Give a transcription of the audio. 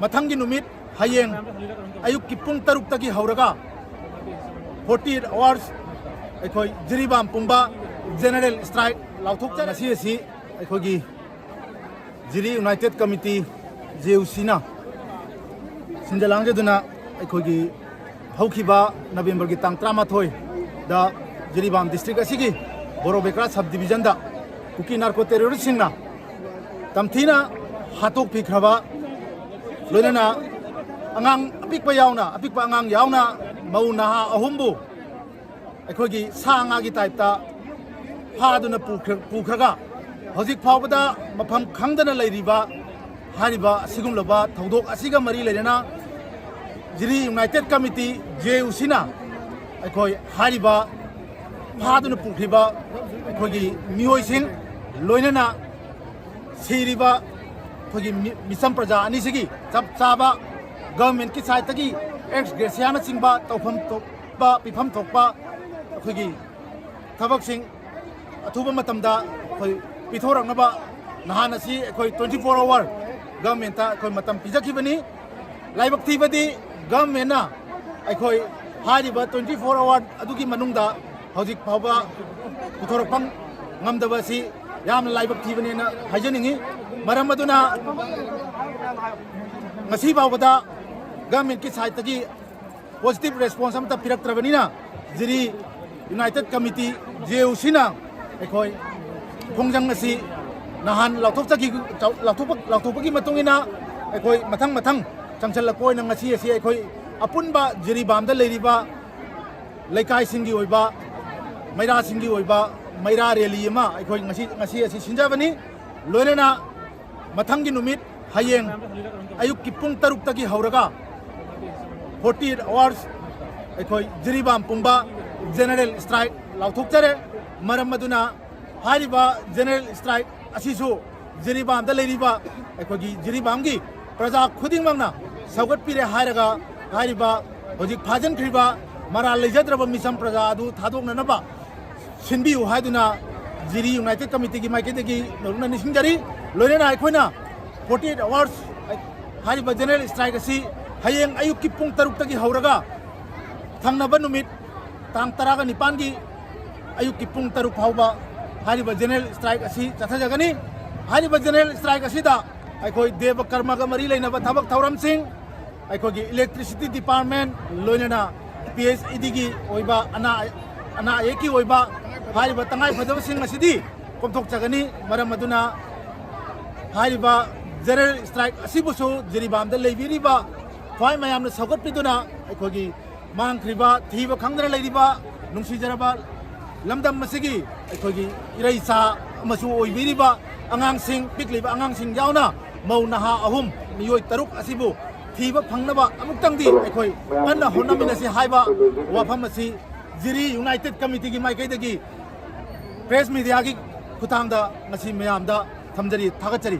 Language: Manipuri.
मथंगी नुमित हयेंग अयुक की पुंग तरुक तकी हौरगा 48 आवर्स अखोई जिरीबाम पुंबा जनरल स्ट्राइक लाउथोक नसी असी अखोगी जिरी यूनाइटेड कमिटी जेउसीना सिंजलांगदुना अखोगी हौखिबा नवेंबर की तांग 13 दा Jiribam district असिगी Borobekra sub division दा कुकी नार्को टेररिस्ट सिंगना तमथीना हाथोक फिख्रबा लोनना अंगांग अपिकपा यावना अपिकपा अंगांग यावना मौ नहा अहुमबु अखोगी सांगा की टाइपता फादुना पुख्रगा हजिक फावदा मफम खंगदना लैरिबा हारिबा असिगुमलबा थौदोक असिगा मरी लेना जिरी यूनाइटेड कमिटी जेउसीना अखोई हारिबा फादुना पुख्रिबा अखोगी मियोइसिंग लोइनना सिरिबा अखोगी मिसम प्रजा अनिसिगी चप चाबा गवर्नमेंट की साइड तकी एक्स ग्रेसियाना चिंबा तौफम तोपा पिफम थोपा अखोगी थबक सिंग अथुबा मतमदा अखोई पिथोरकनबा नहान असी अखोई 24 आवर गवर्नमेंट अखोई मतम पिजखिबनी लाइबक थीबदी गवर्नमेंट ना अखोई हारिबा 24 our अदुगी मनुंगदा हौजिक फावबा पिथोरकपम ngamdabasi yamna laibak thibane na hajaningi maram aduna ngasi bawda government ki side tagi positive response amta piraktrabani na jiri united committee JOC na ekhoi khongjang ngasi nahan lauthok ki matungina ekhoi mathang changchal lakoi na ngasi asi ekhoi apunba jiri bamda leiriba laikai singi oiba maira singi oiba मैरा रैली अखोई सिंजाबनी लोनना मथंगी नुमित हयेंग अयुक की पुंग तरुक तकी हौरगा 48 आवर्स अखोई जिरीबाम पुंबा जनरल स्ट्राइक लाउथोक्चरे मरम मदुना हारिबा जनरल स्ट्राइक असिसु जिरीबाम दा लेरिबा अखोगी जिरीबाम की प्रजा खुदिंगमंगना सौगत पिरे हारगा हारिबा होजिक फाजन खरिबा मरा लेजद्रब मिसम प्रजा अदु थादोंननबा सिंबियु हादुना जिरी यूनाइटेड कमिटी की माइकेदगी नरुना निसिंगरी लोनेना अखोइना 48 आवर्स हारिबा जनरल स्ट्राइक असी हयेंग अयुक की पुंग तरुक तकी हौरगा थंगनबा नुमित तांग 19 की अयुक की पुंग तरुक फावबा हारिबा जनरल स्ट्राइक असी चथाजगनी हारिबा जनरल स्ट्राइक असीदा अखोई देव कर्मगा मरी लेनबा थबक थौरम सिंह अखोगी इलेक्ट्रिसिटी डिपार्टमेंट लोनेना PSED की ओइबा अना एकी ओइबा हारिबा तंगाई फदबसिंग असिदी कोमथोक चगनी मरम अदुना हारिबा जनरल स्ट्राइक असिबुसु जिरीबाम दा लेबिरिबा ख्वाई मयामना सौगत पिदुना अखोगी मांगख्रिबा थीबा खंगदना लेरिबा नुंसीजरबा लमदम मसिगी अखोगी इरैसा अमसु ओइबिरिबा अंगांगसिंग पिकलिबा अंगांगसिंग यावना मौ नहा अहुम मियोय तरुक असिबु थीबा फंगनबा अमुक्तंगदी अखोई अन्ना होनामिनसि हाइबा वाफम असि जिरी यूनाइटेड कमिटी की माइकैदगी प्रेस मीडिया की खुतांगदा ngasi mayamda thamjari thagachari